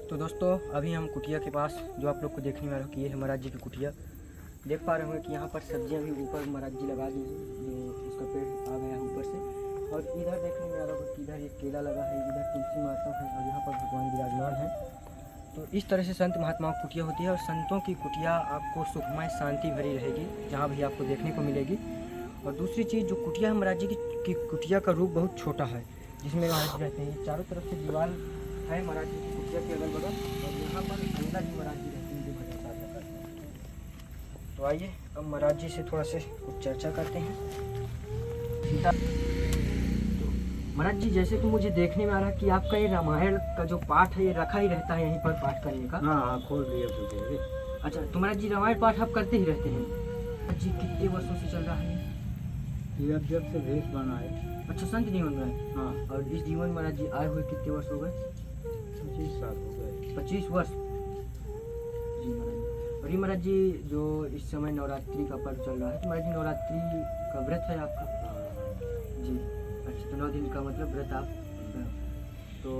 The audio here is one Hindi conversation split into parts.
तो दोस्तों अभी हम कुटिया के पास जो आप लोग को देखने वाला कि ये है महाराज जी की कुटिया। देख पा रहे होंगे कि यहाँ पर सब्जियाँ भी ऊपर महाराज जी लगा दी हैं, जो उसका पेड़ आ गया है ऊपर से। और इधर देखने में आ रहा होगा कि इधर एक केला लगा है, इधर तुलसी माता है और यहाँ पर भगवान विराजमान है। तो इस तरह से संत महात्माओं की कुटिया होती है और संतों की कुटिया आपको सुखमय शांति भरी रहेगी जहाँ भी आपको देखने को मिलेगी। और दूसरी चीज़ जो कुटिया है महाराज जी की कुटिया का रूप बहुत छोटा है, जिसमें महाराज जी रहते हैं। चारों तरफ से दीवार है महाराज जी की कुटिया के अगल बगल और यहाँ पर अंदर ही महाराज जी रहते हैं जो भजन साधना करते हैं। तो आइए अब महाराज जी से थोड़ा से कुछ चर्चा करते हैं। सीता तो महाराज जी जैसे कि मुझे देखने में आ रहा है कि आपका ये रामायण का जो पाठ है ये रखा ही रहता है यहीं पर पाठ करने का। हाँ खोल दिया तुझे। अच्छा तो महाराज जी रामायण पाठ आप करते ही रहते हैं? महाराज जी कितने वर्षों से चल रहा है ये? अब जब से भेष बना है। अच्छा संत जीवन में है। हाँ और इस जीवन महाराज जी आए हुए कितने वर्ष हो गए? 25 साल हो गए। 25 वर्ष जी महाराज जी। और ये महाराज जी जो इस समय नवरात्रि का पर्व चल रहा है तो महाराज जी नवरात्रि का व्रत है आपका? जी अच्छा, तो 9 दिन का मतलब व्रत आप तो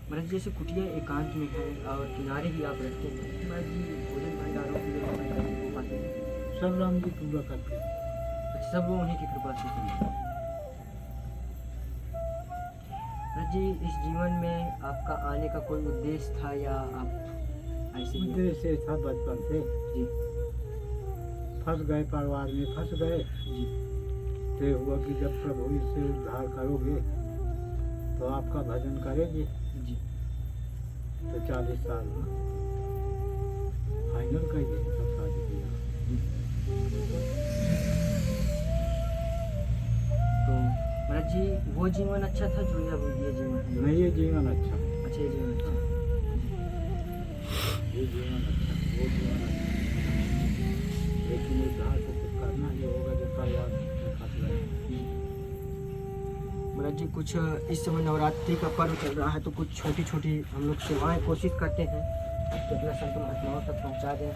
महाराज जी जैसे कुटिया एकांत में है और किनारे ही आप रहते हैं तो महाराज जी भोजन भंडारों की व्यवस्था हो पाती है? सब राम की पूजा करते हैं। अच्छा सब वो उन्हीं की कृपा से चलते हैं। महाराज जी इस जीवन में आपका आने का कोई उद्देश्य था या आप ऐसे ही? उद्देश्य था बचपन से। जी फंस गए, परिवार में फंस गए। जी ते हुआ कि जब प्रभु इससे उद्धार करोगे तो आपका भजन करेंगे। जी तो 40 साल में फाइनल करिए सब शादी किया। तो महाराज जी वो जीवन अच्छा था जो अब ये जीवन है? नहीं ये जीवन अच्छा। अच्छा ये जीवन अच्छा ये जीवन अच्छा, वो जीवन अच्छा, लेकिन उद्धार से कुछ करना ही होगा जो परिवार में फंस गए। महाराज जी कुछ इस समय नवरात्रि का पर्व चल रहा है तो कुछ छोटी छोटी हम लोग सेवाएं कोशिश करते हैं कि अपना संत महात्माओं तक पहुंचा दें,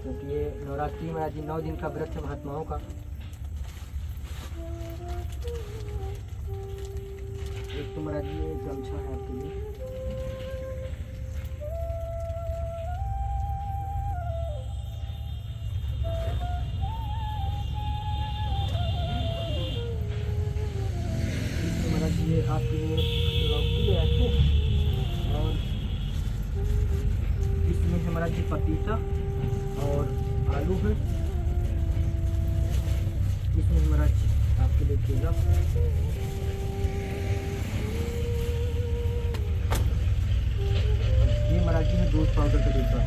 क्योंकि ये नवरात्रि महाराज जी 9 दिन का व्रत है महात्माओं का। एक तो महाराज जी ये गमछा है आपके लिए। महाराज जी ये आपके लिए लौकी है ऐसे और इसमें है महाराज जी पपीता और आलू है। इसमें है महाराज जी आपके लिए केला। ये महाराज जी है दूध पाउडर का डिब्बा।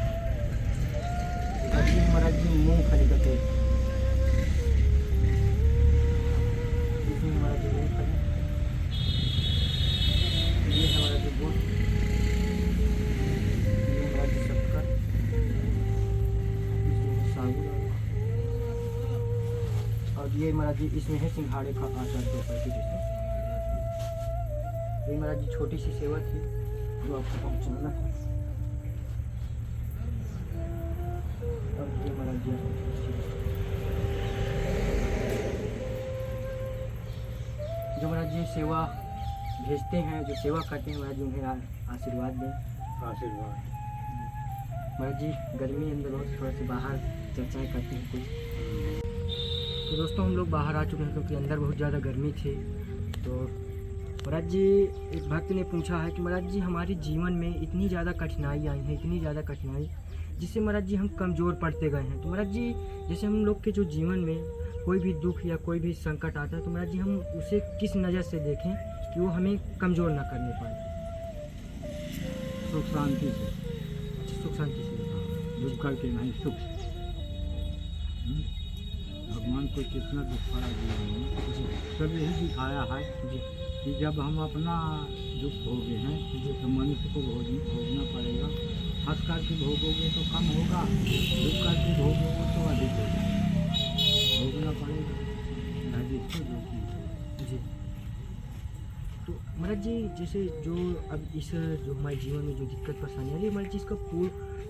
ये महाराज जी मूंगफली का तेल। इसमें महाराज जी मूंगफली। ये है महाराज जी गुड़। ये महाराज जी शक्कर। इसमें है साबुन और ये महाराज जी इसमें है सिंघाड़े का आटा 2 पैकेट इसमें। ये महाराज जी छोटी सी सेवा थी जो आपको पहुँचाना है। और ये महाराज जी जो महाराज जी सेवा भेजते हैं, जो सेवा करते हैं महाराज जी उन्हें आशीर्वाद दें। आशीर्वाद। महाराज जी गर्मी अंदर बहुत थोड़ा सा बाहर चर्चाएं करते हैं कुछ। तो दोस्तों हम लोग बाहर आ चुके हैं क्योंकि अंदर बहुत ज़्यादा गर्मी थी। तो महाराज जी एक भक्त ने पूछा है कि महाराज जी हमारे जीवन में इतनी ज़्यादा कठिनाई आई हैं, इतनी ज़्यादा कठिनाई जिससे महाराज जी हम कमज़ोर पड़ते गए हैं। तो महाराज जी जैसे हम लोग के जो जीवन में कोई भी दुख या कोई भी संकट आता है तो महाराज जी हम उसे किस नज़र से देखें कि वो हमें कमज़ोर ना करने पाए? सुख शांति से। सुख शांति से। दुख करके नहीं, सुख। भगवान को कितना दुख पड़ा जीवन में, सब यही दिखाया है जी कि जब हम अपना दुख भोगे हैं तो मनुष्य को भोगना पड़ेगा। हंस करके भोगोगे तो कम होगा, दुख करके भोगोगे तो अधिक होगा। भोगना पड़ेगा जिसको जो चीज़ जी। तो महाराज जी जैसे जो अब इस जो हमारे जीवन में जो दिक्कत परेशानी आ रही है महाराज जी इसका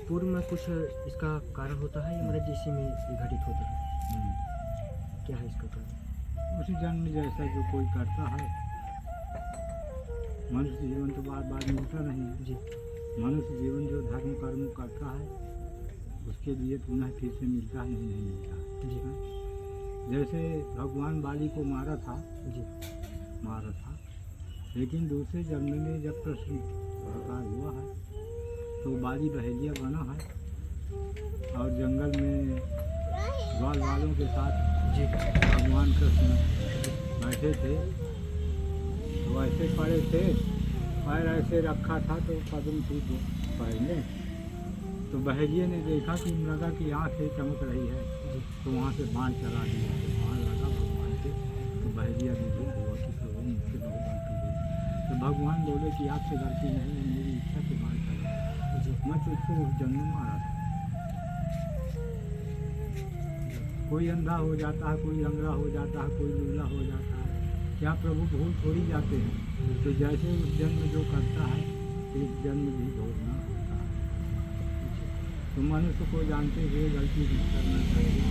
पूर्व में कुछ इसका कारण होता है या महाराज जी इसी में ये घटित होता है? क्या है इसका कारण? उसी जन्म जैसा जो कोई करता है। मनुष्य जीवन तो बार बार मिलता नहीं है। जी मनुष्य जीवन जो धर्म कर्म करता है उसके लिए पुनः फिर से मिलता है, नहीं मिलता जी है। जैसे भगवान बाली को मारा था, लेकिन दूसरे जन्म में जब कृष्ण अवतार हुआ है तो बाली बहेलिया बना है और जंगल में ग्वाल वालों के साथ जी भगवान कृष्ण बैठे थे। तो ऐसे पड़े थे, पैर ऐसे रखा था तो कदम थी पैर में, तो बहेलिए ने देखा कि मृगा की आँखें चमक रही है, तो वहाँ से बाण चला दिया। तो बाण लगा भगवान के, तो बहेलिया ने जो हुआ कि प्रभु मुझसे बहुत गलती हुई। तो भगवान बोले कि आपसे गलती नहीं है, मेरी इच्छा से बाण चला, मैं तुझको उस जन्म में मारा था। कोई अंधा हो जाता है, कोई लंगड़ा हो जाता है, कोई लूला हो जाता है, क्या प्रभु भूल थोड़ी जाते हैं। तो जैसे उस जन्म जो करता है इस जन्म भी भोगना होता है। तो मनुष्य को जानते हुए गलती भी करना चाहिए।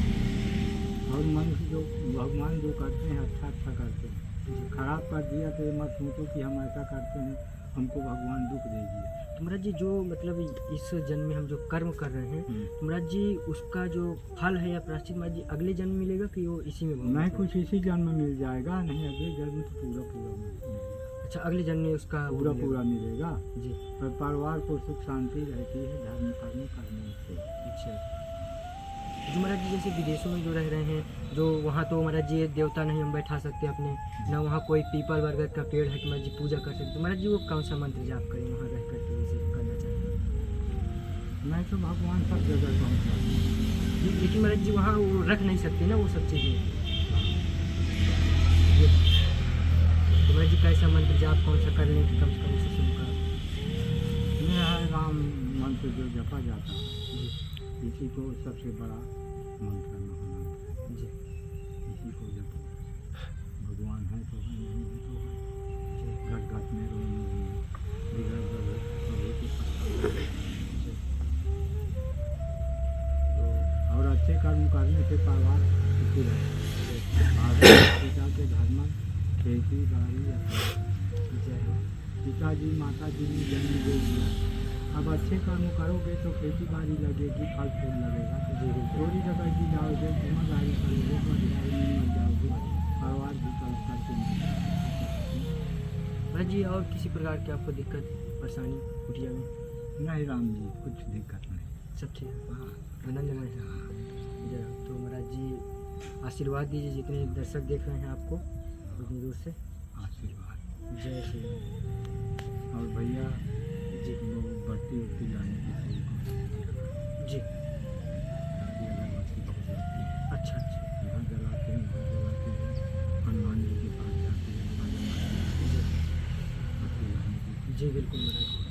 और मनुष्य जो भगवान जो करते हैं अच्छा अच्छा करते हैं, खराब कर दिया तो ये मत सोचो कि हम ऐसा करते हैं हमको भगवान दुख दे दिया। तो महाराज जी जो मतलब इस जन्म में हम जो कर्म कर रहे हैं तो महाराज जी उसका जो फल है या प्रायश्चित महाराज जी अगले जन्म में मिलेगा कि वो इसी में नहीं, कुछ इसी जन्म में मिल जाएगा, नहीं अगले जन्म तो पूरा मिलेगा। अच्छा अगले जन्म में उसका पूरा मिलेगा जी। पर परिवार को सुख शांति रहती है धर्म कर्म करने से। अच्छा जो महाराज जी जैसे विदेशों में जो रह रहे हैं, जो वहाँ तो महाराज जी देवता नहीं हम बैठा सकते अपने, ना वहाँ कोई पीपल बरगद का पेड़ है कि महाराज जी पूजा कर सकते। महाराज जी वो कौन सा मंत्र जाप करें वहाँ रह करके जैसे करना चाहते हैं? मैं तो भगवान सब जगह पहुँचा, लेकिन महाराज जी वहाँ वो रख नहीं सकते ना वो सब चीज़ें। तो महाराज जी कैसा मंत्र जाप कौन सा कर लें कि कम से कम उसे शुरू करें? मेरा है राम मंत्र जो जपा जाता है, इसी को सबसे बड़ा मंत्र महामंत्र जी इसी को जपो। भगवान है तो है, नहीं है तो है। घट घट में रोम बिगड़ प्रभु के पत्ता। और अच्छे कर्म करने से परिवार सुखी रहता है। पिता के धर्म खेती बाड़ी पिताजी माता जी ने जन्म दे दिया, अब अच्छे कर्म करोगे तो खेती बाड़ी लगेगी, फल फूल लगेगा। चोरी डकैती जाओगे, जिम्मेदारी करोगे, मजदारी में मर जाओगे, परिवार भी कल करके महाराज जी और किसी प्रकार की आपको दिक्कत परेशानी कुटिया में? नहीं राम जी, कुछ दिक्कत नहीं, सब ठीक है, हाँ आनंदमय है। जय। तो महाराज जी आशीर्वाद दीजिए जितने दर्शक देख रहे हैं आपको उतनी दूर से। आशीर्वाद। जय श्री राम। और भैया जी वो बत्ती उत्ती लाने की सही को जी ताकि अगरबत्ती बहुत लगती है, अच्छा अच्छा यहाँ जलाते हैं वहाँ जलाते हैं, हनुमान जी के पास जाते हैं वहाँ जलाते हैं, जी बत्ती लाने की। जी बिल्कुल महाराज।